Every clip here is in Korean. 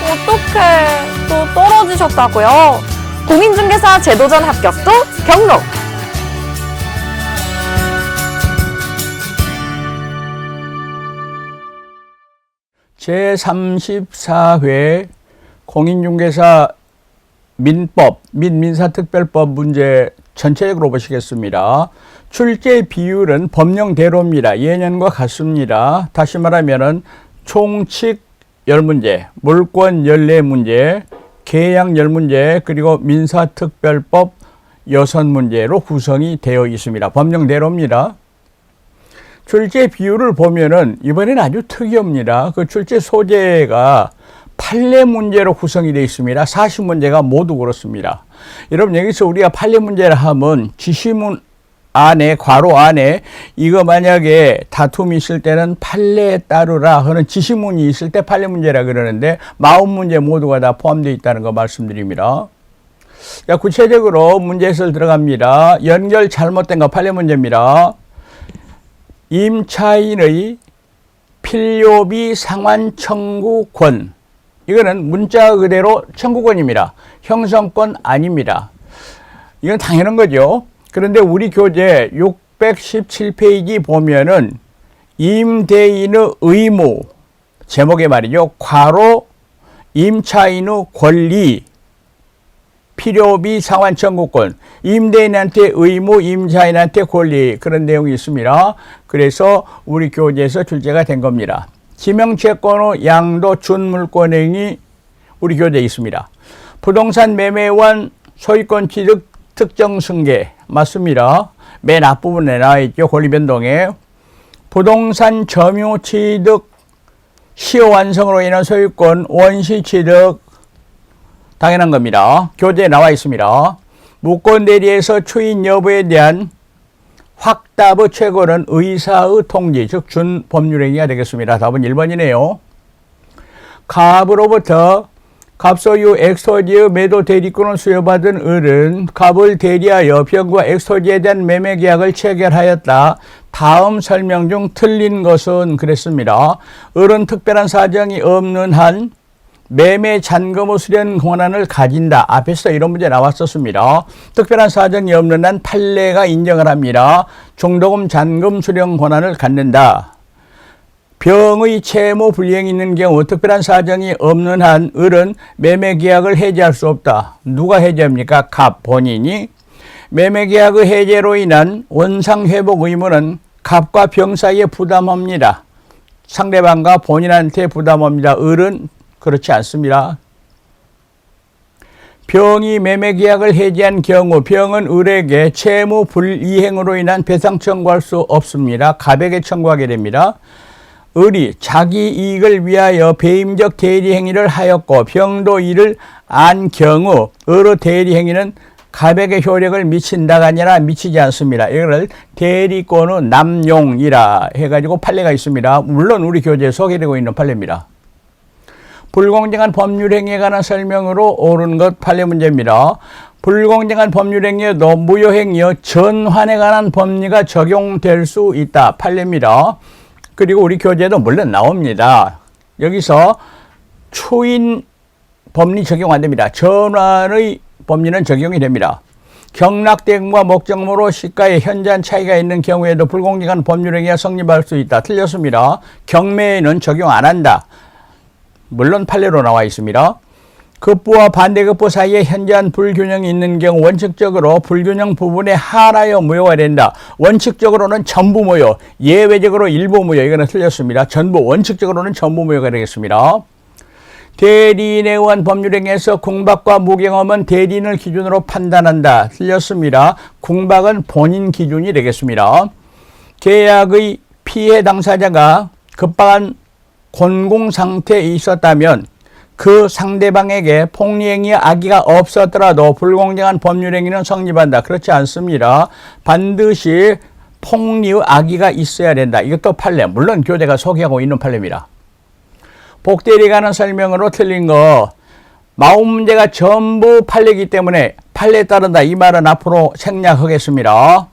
어떡해. 또 떨어지셨다고요? 공인중개사 제도전 합격도 경로. 제34회 공인중개사 민법 및 민사특별법 문제 전체적으로 보시겠습니다. 출제 비율은 법령대로입니다. 예년과 같습니다. 다시 말하면은 총칙 10문제, 물권 14문제, 계약 10문제, 그리고 민사특별법 6문제로 구성이 되어 있습니다. 법령대로입니다. 출제 비율을 보면은 이번에는 아주 특이합니다. 그 출제 소재가 판례 문제로 구성이 되어 있습니다. 40문제가 모두 그렇습니다. 여러분, 여기서 우리가 판례 문제를 하면 지시문 안에, 괄호 안에 이거 만약에 다툼이 있을 때는 판례에 따르라 하는 지시문이 있을 때 판례 문제라 그러는데 40문제 모두가 다 포함되어 있다는 거 말씀드립니다. 자, 구체적으로 문제 해설 들어갑니다. 연결 잘못된 거 판례 문제입니다. 임차인의 필요비 상환 청구권, 이거는 문자 그대로 청구권입니다. 형성권 아닙니다. 이건 당연한 거죠. 그런데 우리 교재 617페이지 보면은 임대인의 의무, 제목에 말이죠. 괄호 임차인의 권리, 필요비 상환 청구권, 임대인한테 의무, 임차인한테 권리, 그런 내용이 있습니다. 그래서 우리 교재에서 출제가 된 겁니다. 지명채권의 양도 준물권행위 우리 교재에 있습니다. 부동산 매매원 소유권 취득 특정 승계 맞습니다. 맨 앞부분에 나와 있죠. 권리변동에 부동산 점유 취득 시효 완성으로 인한 소유권 원시 취득 당연한 겁니다. 교재에 나와 있습니다. 무권 대리에서 추인 여부에 대한 확답의 최고는 의사의 통지, 즉 준법률행위가 되겠습니다. 답은 1번이네요. 갑으로부터 갑소유 엑소지의 매도 대리권을 수여받은 을은 갑을 대리하여 병과 엑소지에 대한 매매계약을 체결하였다. 다음 설명 중 틀린 것은 그랬습니다. 을은 특별한 사정이 없는 한 매매 잔금의 수령 권한을 가진다. 앞에서 이런 문제 나왔었습니다. 특별한 사정이 없는 한 판례가 인정을 합니다. 중도금 잔금 수령 권한을 갖는다. 병의 채무 불이행이 있는 경우 특별한 사정이 없는 한 을은 매매계약을 해지할 수 없다. 누가 해지합니까? 갑 본인이. 매매계약의 해제로 인한 원상회복 의무는 갑과 병 사이에 부담합니다. 상대방과 본인한테 부담합니다. 을은 그렇지 않습니다. 병이 매매계약을 해지한 경우 병은 을에게 채무 불이행으로 인한 배상 청구할 수 없습니다. 갑에게 청구하게 됩니다. 을이 자기 이익을 위하여 배임적 대리행위를 하였고 병도 이를 안 경우 을의 대리행위는 갑에게 효력을 미친다가 아니라 미치지 않습니다. 이걸 대리권의 남용이라 해가지고 판례가 있습니다. 물론 우리 교재에 소개되고 있는 판례입니다. 불공정한 법률행위에 관한 설명으로 옳은 것 판례 문제입니다. 불공정한 법률행위에도 무효행위의 전환에 관한 법리가 적용될 수 있다. 판례입니다. 그리고 우리 교재도 물론 나옵니다. 여기서 추인 법리 적용 안 됩니다. 전환의 법리는 적용이 됩니다. 경락대금과 목적물로 시가의 현저한 차이가 있는 경우에도 불공정한 법률행위가 성립할 수 있다. 틀렸습니다. 경매에는 적용 안 한다. 물론 판례로 나와 있습니다. 급부와 반대급부 사이에 현저한 불균형이 있는 경우 원칙적으로 불균형 부분에 한하여 무효가 된다. 원칙적으로는 전부 무효, 예외적으로 일부 무효. 이거는 틀렸습니다. 전부, 원칙적으로는 전부 무효가 되겠습니다. 대리인에 의한 법률행위에서 궁박과 무경험은 대리인을 기준으로 판단한다. 틀렸습니다. 궁박은 본인 기준이 되겠습니다. 계약의 피해 당사자가 급박한 곤궁 상태에 있었다면 그 상대방에게 폭리행위의 악의가 없었더라도 불공정한 법률행위는 성립한다. 그렇지 않습니다. 반드시 폭리의 악의가 있어야 된다. 이것도 판례. 물론 교재가 소개하고 있는 판례입니다. 복대리에 관한 설명으로 틀린 거 40문제가 전부 판례이기 때문에 판례에 따른다. 이 말은 앞으로 생략하겠습니다.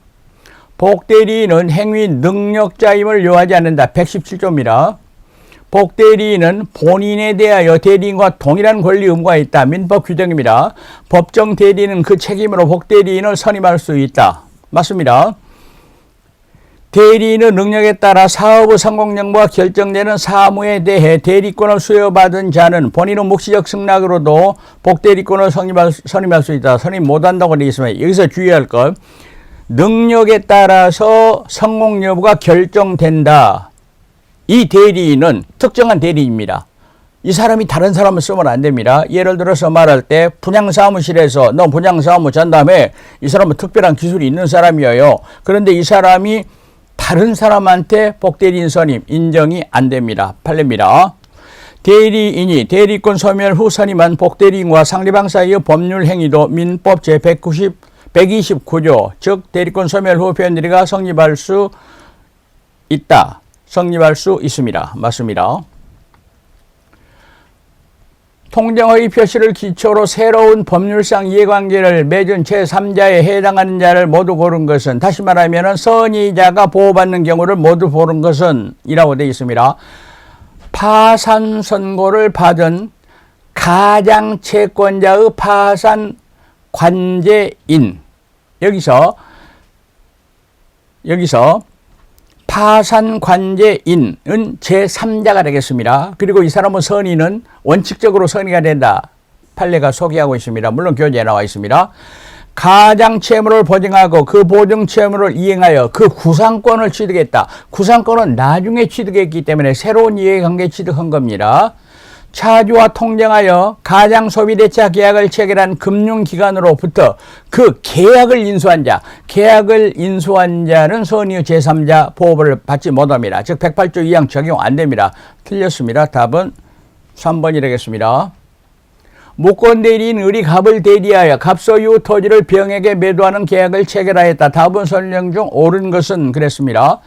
복대리는 행위 능력자임을 요하지 않는다. 117조입니다. 복대리인은 본인에 대하여 대리인과 동일한 권리 의무가 있다. 민법 규정입니다. 법정 대리인은 그 책임으로 복대리인을 선임할 수 있다. 맞습니다. 대리인의 능력에 따라 사업의 성공 여부가 결정되는 사무에 대해 대리권을 수여받은 자는 본인의 묵시적 승낙으로도 복대리권을 선임할 수 있다. 선임 못한다고 되어 있으면 여기서 주의할 것, 능력에 따라서 성공 여부가 결정된다. 이 대리인은 특정한 대리인입니다. 이 사람이 다른 사람을 쓰면 안 됩니다. 예를 들어서 말할 때 분양사무실에서 너 분양사무 전담해. 이 사람은 특별한 기술이 있는 사람이에요. 그런데 이 사람이 다른 사람한테 복대리인 선임 인정이 안 됩니다. 판례입니다. 대리인이 대리권 소멸 후 선임한 복대리인과 상대방 사이의 법률 행위도 민법 제129조 즉 대리권 소멸 후 변리가 성립할 수 있다. 성립할 수 있습니다. 맞습니다. 통정의 표시를 기초로 새로운 법률상 이해관계를 맺은 제3자에 해당하는 자를 모두 고른 것은, 다시 말하면 선의자가 보호받는 경우를 모두 고른 것은 이라고 되어 있습니다. 파산 선고를 받은 가장 채권자의 파산 관제인, 여기서 파산 관제인은 제3자가 되겠습니다. 그리고 이 사람의 선의는 원칙적으로 선의가 된다. 판례가 소개하고 있습니다. 물론 교재에 나와 있습니다. 가장 채무를 보증하고 그 보증 채무를 이행하여 그 구상권을 취득했다. 구상권은 나중에 취득했기 때문에 새로운 이해관계 취득한 겁니다. 차주와 통정하여 가장 소비대차 계약을 체결한 금융기관으로부터 그 계약을 인수한 자, 계약을 인수한 자는 선의의 제3자 보호를 받지 못합니다. 즉 108조 2항 적용 안 됩니다. 틀렸습니다. 답은 3번이 되겠습니다. 무권대리인 을이 갑을 대리하여 갑소유 토지를 병에게 매도하는 계약을 체결하였다. 답은 설명 중 옳은 것은 그랬습니다.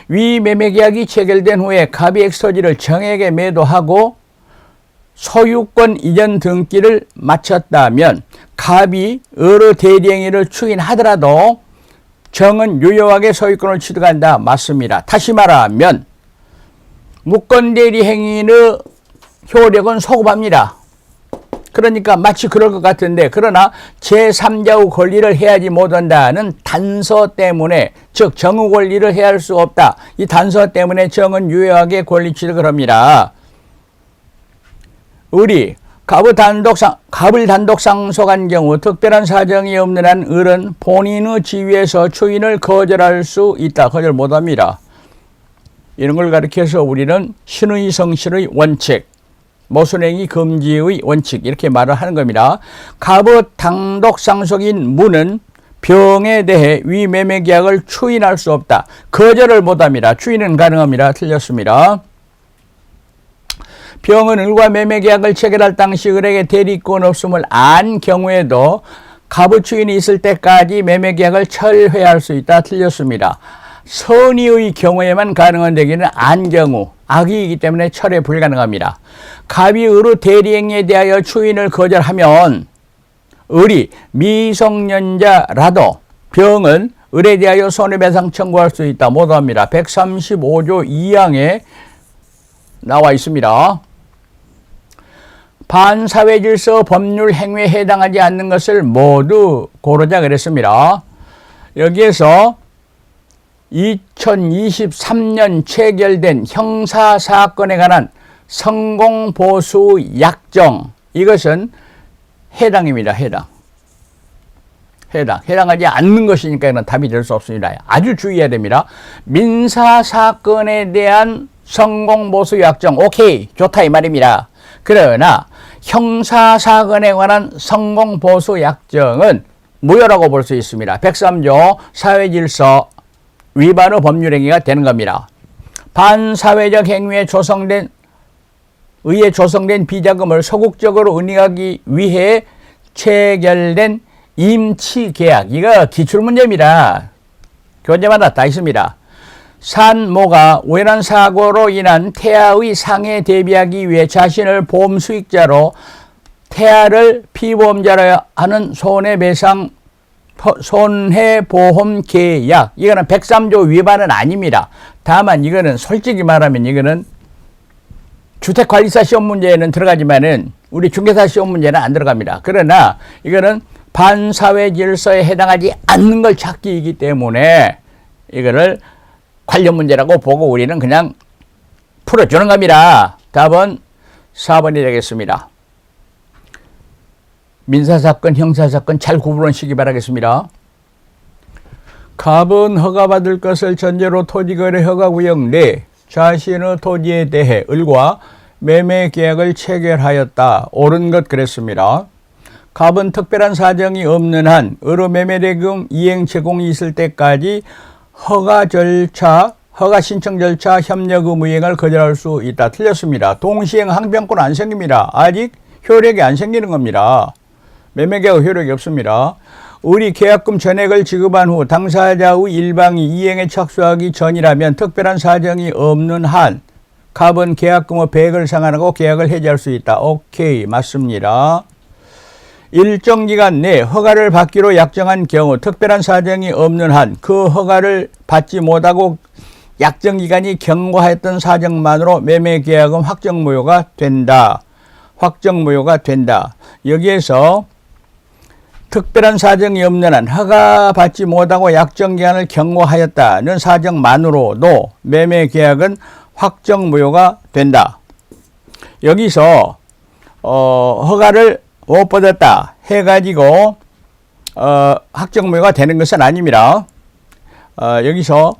위 매매계약이 체결된 후에 갑이 X토지를 정에게 매도하고 소유권 이전 등기를 마쳤다면 갑이 을의 대리행위를 추인하더라도 정은 유효하게 소유권을 취득한다. 맞습니다. 다시 말하면 무권대리 행위의 효력은 소급합니다. 그러니까 마치 그럴 것 같은데, 그러나 제3자의 권리를 해하지 못한다는 단서 때문에, 즉 정의 권리를 해할 수 없다. 이 단서 때문에 정은 유효하게 권리 취득을 합니다. 을이 갑을 단독 상속한 경우 특별한 사정이 없는 한 을은 본인의 지위에서 추인을 거절할 수 있다. 거절 못합니다. 이런 걸 가리켜서 우리는 신의 성실의 원칙, 모순행위 금지의 원칙 이렇게 말을 하는 겁니다. 갑의 단독 상속인 무는 병에 대해 위 매매계약을 추인할 수 없다. 거절을 못합니다. 추인은 가능합니다. 틀렸습니다. 병은 을과 매매계약을 체결할 당시 을에게 대리권 없음을 안 경우에도 갑의 추인이 있을 때까지 매매계약을 철회할 수 있다. 틀렸습니다. 선의의 경우에만 가능한 되기는 안 경우, 악의이기 때문에 철회 불가능합니다. 갑이 을의 대리행위에 대하여 추인을 거절하면 을이 미성년자라도 병은 을에 대하여 손해배상 청구할 수 있다. 못합니다. 135조 2항에 나와 있습니다. 반사회질서 법률 행위에 해당하지 않는 것을 모두 고르자 그랬습니다. 여기에서 2023년 체결된 형사사건에 관한 성공보수 약정, 이것은 해당입니다. 해당하지 않는 것이니까 이건 답이 될 수 없습니다. 아주 주의해야 됩니다. 민사사건에 대한 성공보수 약정, 오케이, 좋다 이 말입니다. 그러나 형사사건에 관한 성공보수 약정은 무효라고 볼 수 있습니다. 103조 사회질서 위반의 법률행위가 되는 겁니다. 반사회적 행위에 의해 조성된 비자금을 소극적으로 은닉하기 위해 체결된 임치계약, 이거 기출문제입니다. 교재마다 다 있습니다. 산모가 우연한 사고로 인한 태아의 상해 대비하기 위해 자신을 보험 수익자로 태아를 피보험자로 하는 손해보험 계약, 이거는 103조 위반은 아닙니다. 다만 이거는 솔직히 말하면 이거는 주택관리사 시험 문제에는 들어가지만은 우리 중개사 시험 문제는 안 들어갑니다. 그러나 이거는 반사회 질서에 해당하지 않는 걸 찾기이기 때문에 이거를 관련 문제라고 보고 우리는 그냥 풀어주는 겁니다. 답은 4번이 되겠습니다. 민사사건, 형사사건 잘 구분하시기 바라겠습니다. 갑은 허가받을 것을 전제로 토지거래 허가구역 내 자신의 토지에 대해 을과 매매계약을 체결하였다. 옳은 것 그랬습니다. 갑은 특별한 사정이 없는 한 을의 매매대금 이행 제공이 있을 때까지 허가 신청 절차 협력 의무 이행을 거절할 수 있다. 틀렸습니다. 동시행 항변권 안 생깁니다. 아직 효력이 안 생기는 겁니다. 매매계약 효력이 없습니다. 을이 계약금 전액을 지급한 후 당사자의 일방이 이행에 착수하기 전이라면 특별한 사정이 없는 한 갑은 계약금의 100을 상환하고 계약을 해지할 수 있다. 오케이, 맞습니다. 일정 기간 내 허가를 받기로 약정한 경우 특별한 사정이 없는 한 그 허가를 받지 못하고 약정 기간이 경과했던 사정만으로 매매계약은 확정무효가 된다. 확정무효가 된다. 여기에서 특별한 사정이 없는 한 허가받지 못하고 약정기한을 경과하였다는 사정만으로도 매매계약은 확정무효가 된다. 여기서 허가를 못 받았다 해가지고 확정무효가 되는 것은 아닙니다. 여기서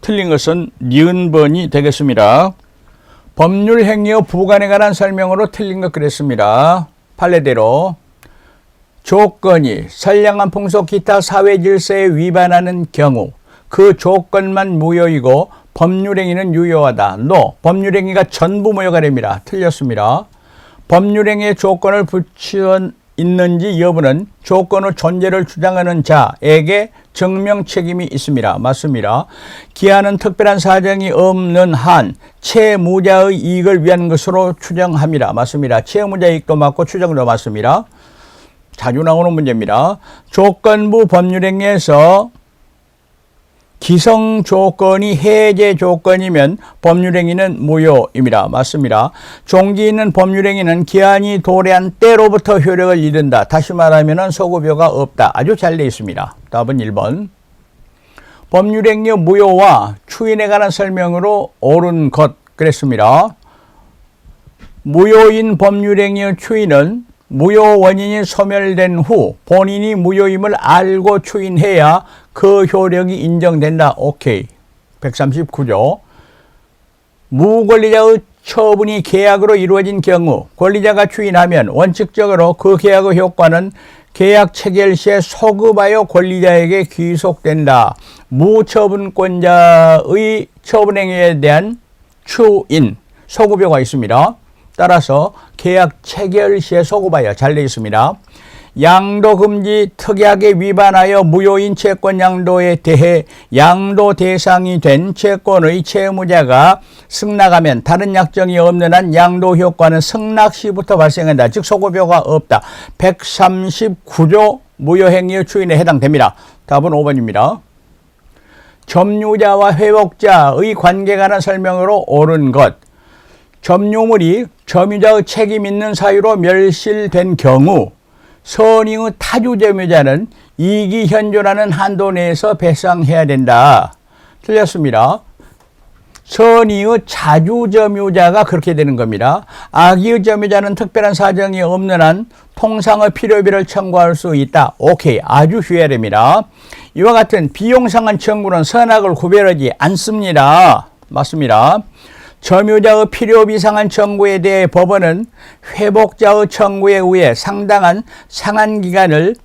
틀린 것은 니은번이 되겠습니다. 법률 행위의 부관에 관한 설명으로 틀린 것 그랬습니다. 판례대로 조건이 선량한 풍속 기타 사회 질서에 위반하는 경우 그 조건만 무효이고 법률행위는 유효하다. No. 법률행위가 전부 무효가 됩니다. 틀렸습니다. 법률행위의 조건을 붙여 있는지 여부는 조건의 존재를 주장하는 자에게 증명 책임이 있습니다. 맞습니다. 기한은 특별한 사정이 없는 한 채무자의 이익을 위한 것으로 추정합니다. 맞습니다. 채무자 이익도 맞고 추정도 맞습니다. 자주 나오는 문제입니다. 조건부 법률행위에서 기성 조건이 해제 조건이면 법률행위는 무효입니다. 맞습니다. 종기 있는 법률행위는 기한이 도래한 때로부터 효력을 잃는다. 다시 말하면 소급효가 없다. 아주 잘 되어 있습니다. 답은 1번. 법률행위 무효와 추인에 관한 설명으로 옳은 것 그랬습니다. 무효인 법률행위의 추인은 무효 원인이 소멸된 후 본인이 무효임을 알고 추인해야 그 효력이 인정된다. 오케이. 139조. 무권리자의 처분이 계약으로 이루어진 경우 권리자가 추인하면 원칙적으로 그 계약의 효과는 계약 체결 시에 소급하여 권리자에게 귀속된다. 무처분권자의 처분행위에 대한 추인, 소급효가 있습니다. 따라서 계약 체결 시에 소급하여 잘 되어 있습니다. 양도금지 특약에 위반하여 무효인 채권 양도에 대해 양도 대상이 된 채권의 채무자가 승낙하면 다른 약정이 없는 한 양도 효과는 승낙 시부터 발생한다. 즉 소급효가 없다. 139조 무효행위의 추인에 해당됩니다. 답은 5번입니다. 점유자와 회복자의 관계에 관한 설명으로 옳은 것. 점유물이 점유자의 책임 있는 사유로 멸실된 경우 선의의 타주 점유자는 이익이 현존하는 한도 내에서 배상해야 된다. 틀렸습니다. 선의의 자주 점유자가 그렇게 되는 겁니다. 악의의 점유자는 특별한 사정이 없는 한 통상의 필요비를 청구할 수 있다. 오케이. 아주 휴해야 됩니다. 이와 같은 비용상한 청구는 선악을 구별하지 않습니다. 맞습니다. 점유자의 필요비 상한 청구에 대해 법원은 회복자의 청구에 의해 상당한 상한기간을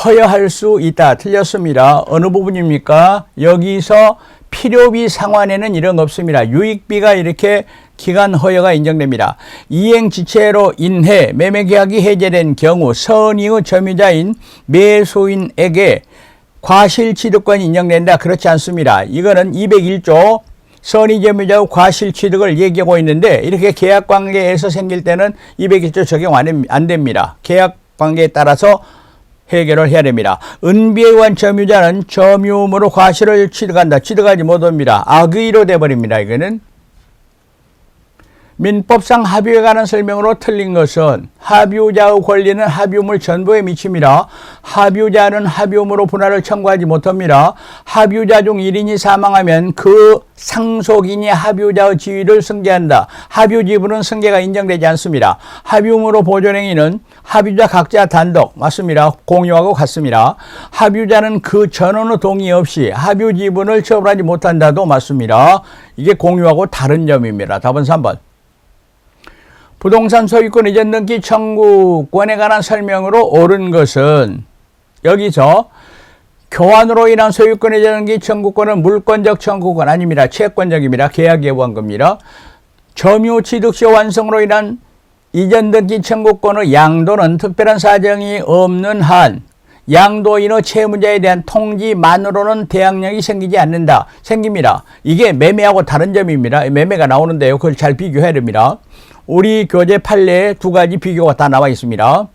허여할 수 있다. 틀렸습니다. 어느 부분입니까? 여기서 필요비 상환에는 이런 거 없습니다. 유익비가 이렇게 기간 허여가 인정됩니다. 이행지체로 인해 매매계약이 해제된 경우 선의의 점유자인 매수인에게 과실취득권이 인정된다. 그렇지 않습니다. 이거는 201조 선의점유자의 과실취득을 얘기하고 있는데 이렇게 계약관계에서 생길 때는 201조 적용 안 됩니다. 계약관계에 따라서 해결을 해야 됩니다. 은비에 의한 점유자는 점유물의 과실을 취득한다. 취득하지 못합니다. 악의로 돼버립니다. 이거는 민법상 합유에 관한 설명으로 틀린 것은 합유자의 권리는 합유물 전부에 미칩니다. 합유자는 합유물로 분할을 청구하지 못합니다. 합유자 중 1인이 사망하면 그 상속인이 합유자의 지위를 승계한다. 합유 지분은 승계가 인정되지 않습니다. 합유물로 보존행위는 합유자 각자 단독 맞습니다. 공유하고 같습니다. 합유자는 그 전원의 동의 없이 합유 지분을 처분하지 못한다도 맞습니다. 이게 공유하고 다른 점입니다. 답은 3번. 부동산 소유권 이전 등기 청구권에 관한 설명으로 옳은 것은 여기서 교환으로 인한 소유권 이전 등기 청구권은 물권적 청구권 아닙니다. 채권적입니다. 계약에 의한 겁니다. 점유 취득시효 완성으로 인한 이전 등기 청구권의 양도는 특별한 사정이 없는 한 양도인의 채무자에 대한 통지만으로는 대항력이 생기지 않는다. 생깁니다. 이게 매매하고 다른 점입니다. 매매가 나오는데요. 그걸 잘 비교해야 됩니다. 우리 교재 판례에 두 가지 비교가 다 나와 있습니다.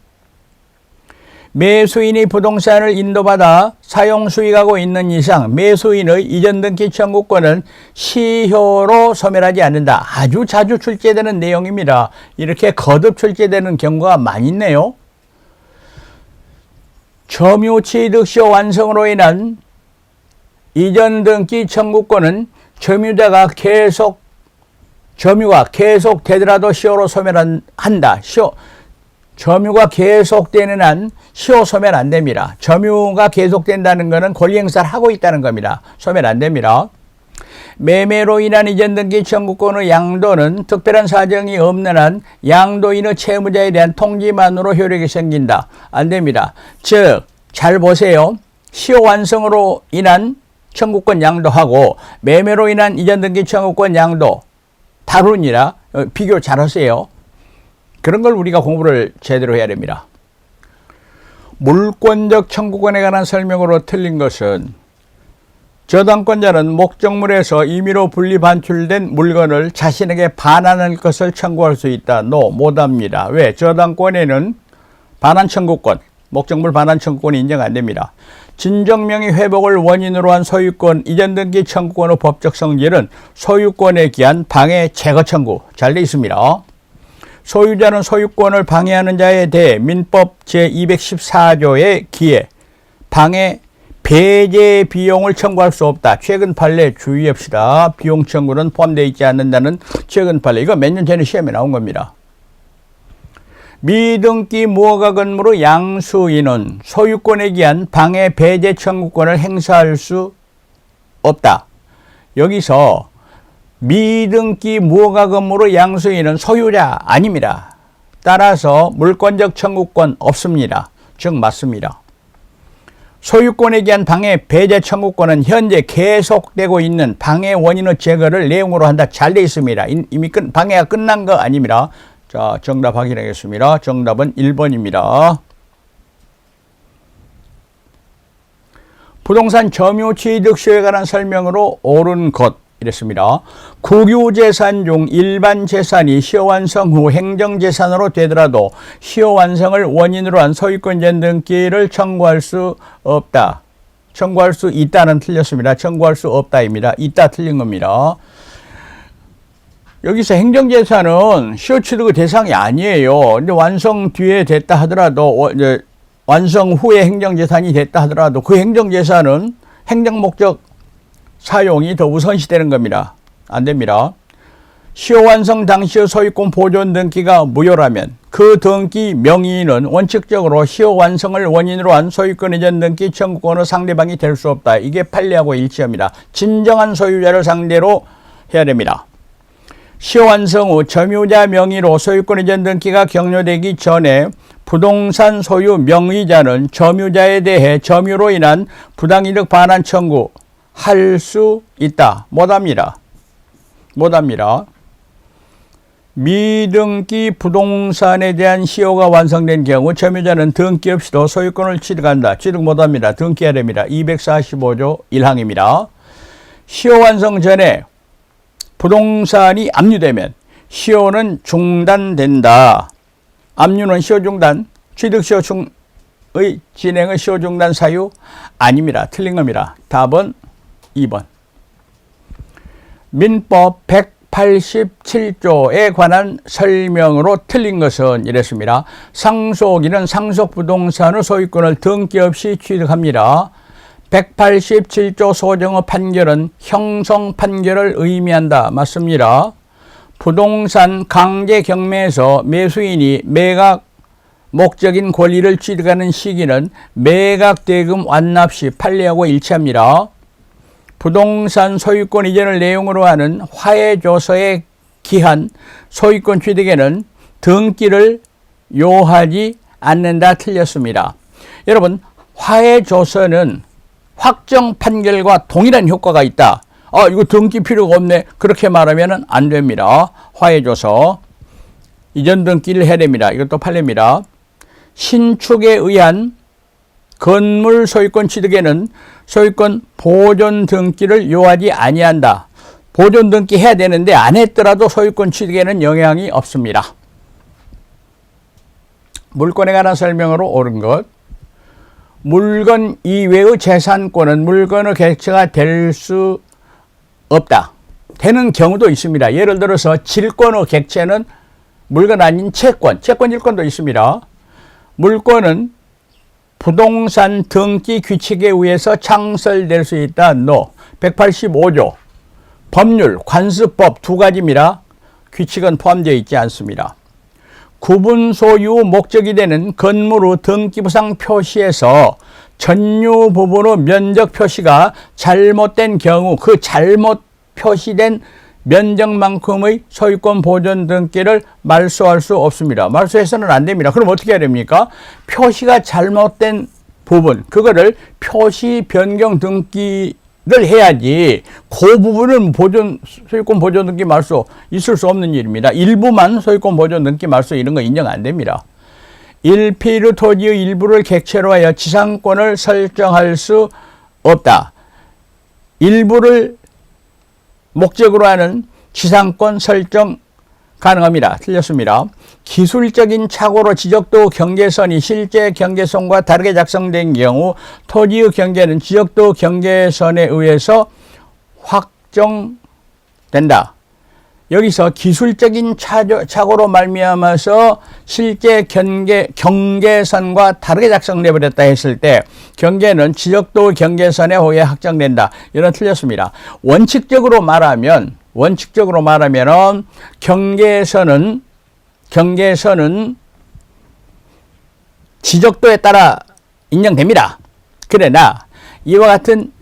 매수인이 부동산을 인도받아 사용 수익하고 있는 이상 매수인의 이전 등기 청구권은 시효로 소멸하지 않는다. 아주 자주 출제되는 내용입니다. 이렇게 거듭 출제되는 경우가 많이 있네요. 점유 취득시효 완성으로 인한 이전 등기 청구권은 점유가 계속되더라도 시효로 소멸한다. 점유가 계속되는 한 시효 소멸 안 됩니다. 점유가 계속된다는 것은 권리 행사를 하고 있다는 겁니다. 소멸 안 됩니다. 매매로 인한 이전 등기 청구권의 양도는 특별한 사정이 없는 한 양도인의 채무자에 대한 통지만으로 효력이 생긴다. 안 됩니다. 즉, 잘 보세요. 시효 완성으로 인한 청구권 양도하고 매매로 인한 이전 등기 청구권 양도 다르니라 비교 잘 하세요. 그런 걸 우리가 공부를 제대로 해야 됩니다. 물권적 청구권에 관한 설명으로 틀린 것은 저당권자는 목적물에서 임의로 분리 반출된 물건을 자신에게 반환할 것을 청구할 수 있다. No, 못합니다. 왜? 저당권에는 반환 청구권, 목적물 반환 청구권이 인정 안 됩니다. 진정명의 회복을 원인으로 한 소유권 이전 등기 청구권의 법적 성질은 소유권에 기한 방해 제거 청구 잘 돼 있습니다. 소유자는 소유권을 방해하는 자에 대해 민법 제214조에 기해 방해 배제 비용을 청구할 수 없다. 최근 판례 주의합시다. 비용 청구는 포함되어 있지 않는다는 최근 판례. 이거 몇 년 전에 시험에 나온 겁니다. 미등기 무허가 건물의 양수인은 소유권에 기한 방해 배제 청구권을 행사할 수 없다. 여기서 미등기 무허가 건물의 양수인은 소유자 아닙니다. 따라서 물권적 청구권 없습니다. 즉 맞습니다. 소유권에 기한 방해 배제 청구권은 현재 계속되고 있는 방해 원인의 제거를 내용으로 한다. 잘 되어 있습니다. 이미 방해가 끝난 거 아닙니다. 자, 정답 확인하겠습니다. 정답은 1번입니다. 부동산 점유 취득시효에 관한 설명으로 옳은 것 이랬습니다. 국유재산 중 일반 재산이 시효 완성 후 행정재산으로 되더라도 시효 완성을 원인으로 한 소유권 이전 등기를 청구할 수 없다. 청구할 수 있다는 틀렸습니다. 청구할 수 없다입니다. 있다 틀린 겁니다. 여기서 행정재산은 시효 취득의 대상이 아니에요. 근데 완성 뒤에 됐다 하더라도, 완성 후에 행정재산이 됐다 하더라도 그 행정재산은 행정목적 사용이 더 우선시되는 겁니다. 안 됩니다. 시효 완성 당시의 소유권 보존 등기가 무효라면 그 등기 명의인은 원칙적으로 시효 완성을 원인으로 한 소유권 이전 등기 청구권의 상대방이 될 수 없다. 이게 판례하고 일치합니다. 진정한 소유자를 상대로 해야 됩니다. 시효 완성 후 점유자 명의로 소유권 이전 등기가 격려되기 전에 부동산 소유 명의자는 점유자에 대해 점유로 인한 부당이득 반환 청구할 수 있다. 못합니다. 못합니다. 미등기 부동산에 대한 시효가 완성된 경우 점유자는 등기 없이도 소유권을 취득한다. 취득 못합니다. 등기해야 됩니다. 245조 1항입니다. 시효 완성 전에 부동산이 압류되면 시효는 중단된다. 압류는 시효 중단, 취득시효의 진행의 시효 중단 사유 아닙니다. 틀린 겁니다. 답은 2번. 민법 187조에 관한 설명으로 틀린 것은 이랬습니다. 상속인은 상속부동산의 소유권을 등기 없이 취득합니다. 187조 소정의 판결은 형성 판결을 의미한다. 맞습니다. 부동산 강제 경매에서 매수인이 매각 목적인 권리를 취득하는 시기는 매각 대금 완납 시 판례하고 일치합니다. 부동산 소유권 이전을 내용으로 하는 화해조서에 기한 소유권 취득에는 등기를 요하지 않는다. 틀렸습니다. 여러분, 화해조서는 확정 판결과 동일한 효과가 있다. 이거 등기 필요가 없네. 그렇게 말하면 안 됩니다. 화해조서 이전 등기를 해야 됩니다. 이것도 판례입니다. 신축에 의한 건물 소유권 취득에는 소유권 보존 등기를 요하지 아니한다. 보존 등기 해야 되는데 안 했더라도 소유권 취득에는 영향이 없습니다. 물건에 관한 설명으로 옳은 것. 물건 이외의 재산권은 물건의 객체가 될 수 없다. 되는 경우도 있습니다. 예를 들어서 질권의 객체는 물건 아닌 채권, 채권일권도 있습니다. 물건은 부동산 등기 규칙에 의해서 창설될 수 있다. No. 185조 법률, 관습법 두 가지입니다. 규칙은 포함되어 있지 않습니다. 구분 소유 목적이 되는 건물의 등기부상 표시에서 전유 부분의 면적 표시가 잘못된 경우 그 잘못 표시된 면적만큼의 소유권 보존 등기를 말소할 수 없습니다. 말소해서는 안 됩니다. 그럼 어떻게 해야 됩니까? 표시가 잘못된 부분, 그거를 표시 변경 등기를 해야지 그 부분은 소유권 보존 등기 말소 있을 수 없는 일입니다. 일부만 소유권 보존 등기 말소 이런 거 인정 안 됩니다. 일필의 토지의 일부를 객체로 하여 지상권을 설정할 수 없다. 일부를 목적으로 하는 지상권 설정 가능합니다. 틀렸습니다. 기술적인 착오로 지적도 경계선이 실제 경계선과 다르게 작성된 경우 토지의 경계는 지적도 경계선에 의해서 확정된다. 여기서 기술적인 착오로 말미암아서 실제 경계선과 다르게 작성돼 버렸다 했을 때 경계는 지적도 경계선에 의해 확정된다. 이건 틀렸습니다. 원칙적으로 말하면 경계선은 지적도에 따라 인정됩니다. 그러나 이와 같은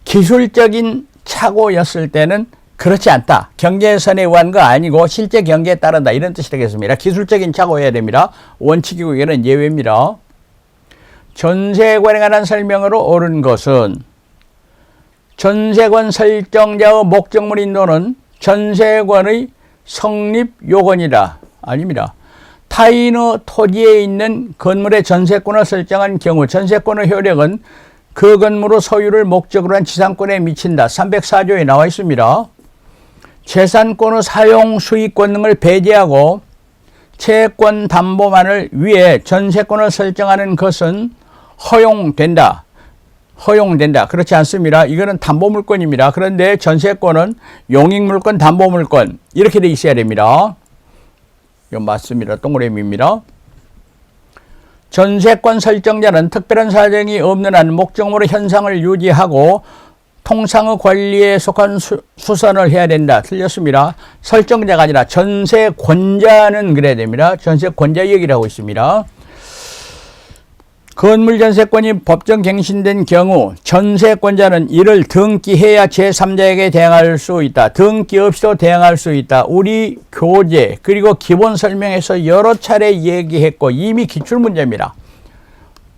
기술적인 착오였을 때는 그렇지 않다. 경계선에 의한 거 아니고 실제 경계에 따른다. 이런 뜻이 되겠습니다. 기술적인 착오해야 됩니다. 원칙이고 이거는 예외입니다. 전세권에 관한 설명으로 옳은 것은 전세권 설정자의 목적물 인도는 전세권의 성립 요건이다. 아닙니다. 타인의 토지에 있는 건물의 전세권을 설정한 경우 전세권의 효력은 그 건물의 소유를 목적으로 한 지상권에 미친다. 304조에 나와 있습니다. 재산권의 사용 수익권 등을 배제하고 채권 담보만을 위해 전세권을 설정하는 것은 허용된다. 그렇지 않습니다. 이거는 담보물권입니다. 그런데 전세권은 용익물권, 담보물권 이렇게 돼 있어야 됩니다. 이건 맞습니다. 동그라미입니다. 전세권 설정자는 특별한 사정이 없는 한 목적물의 현상을 유지하고 통상의 권리에 속한 수선을 해야 된다. 틀렸습니다. 설정자가 아니라 전세권자는 그래야 됩니다. 전세권자 얘기를 하고 있습니다. 건물 전세권이 법정 갱신된 경우 전세권자는 이를 등기해야 제3자에게 대항할 수 있다. 등기 없이도 대항할 수 있다. 우리 교재 그리고 기본 설명에서 여러 차례 얘기했고 이미 기출문제입니다.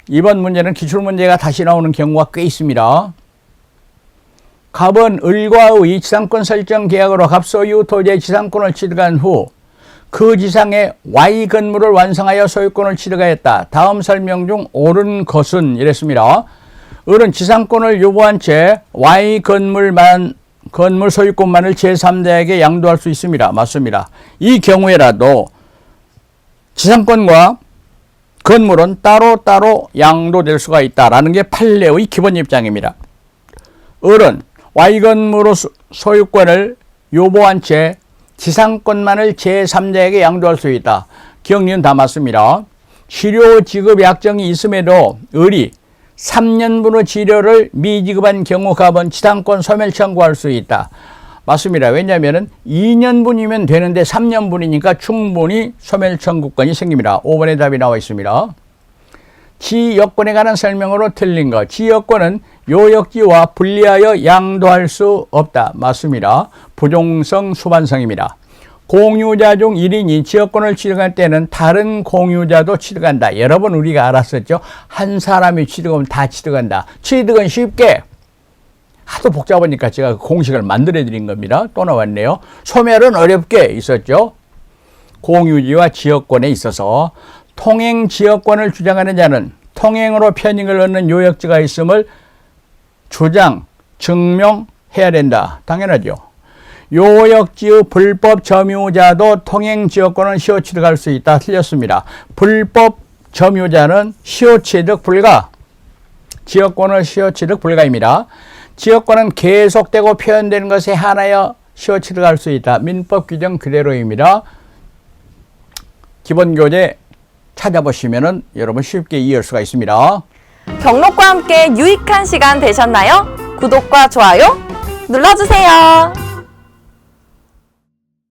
이번 문제는 기출문제가 다시 나오는 경우가 꽤 있습니다. 갑은 을과의 지상권 설정 계약으로 갑 소유 토지의 지상권을 취득한 후 그 지상에 Y 건물을 완성하여 소유권을 취득하였다. 다음 설명 중 옳은 것은 이랬습니다. 을은 지상권을 요구한 채 Y 건물 소유권만을 제3자에게 양도할 수 있습니다. 맞습니다. 이 경우에라도 지상권과 건물은 따로따로 양도될 수가 있다라는 게 판례의 기본 입장입니다. 을은 Y 건물의 소유권을 요보한 채 지상권만을 제3자에게 양도할 수 있다. 기억니은 다 맞습니다. 치료 지급 약정이 있음에도 을이 3년분의 치료를 미지급한 경우 갑은 지상권 소멸 청구할 수 있다. 맞습니다. 왜냐하면 2년분이면 되는데 3년분이니까 충분히 소멸 청구권이 생깁니다. 5번의 답이 나와 있습니다. 지역권에 관한 설명으로 틀린 것. 지역권은 요역지와 분리하여 양도할 수 없다. 맞습니다. 부종성 수반성입니다. 공유자 중 1인이 지역권을 취득할 때는 다른 공유자도 취득한다. 여러 번 우리가 알았었죠. 한 사람이 취득하면 다 취득한다. 취득은 쉽게, 하도 복잡하니까 제가 공식을 만들어 드린 겁니다. 또 나왔네요. 소멸은 어렵게 있었죠. 공유지와 지역권에 있어서 통행 지역권을 주장하는 자는 통행으로 편익을 얻는 요역지가 있음을 주장, 증명해야 된다. 당연하죠. 요역지의 불법 점유자도 통행 지역권을 시효 취득할 수 있다. 틀렸습니다. 불법 점유자는 시효 취득 불가, 지역권을 시효 취득 불가입니다. 지역권은 계속되고 표현되는 것에 한하여 시효 취득할 수 있다. 민법 규정 그대로입니다. 기본교재 찾아보시면은 여러분 쉽게 이해할 수가 있습니다. 경록과 함께 유익한 시간 되셨나요? 구독과 좋아요 눌러주세요.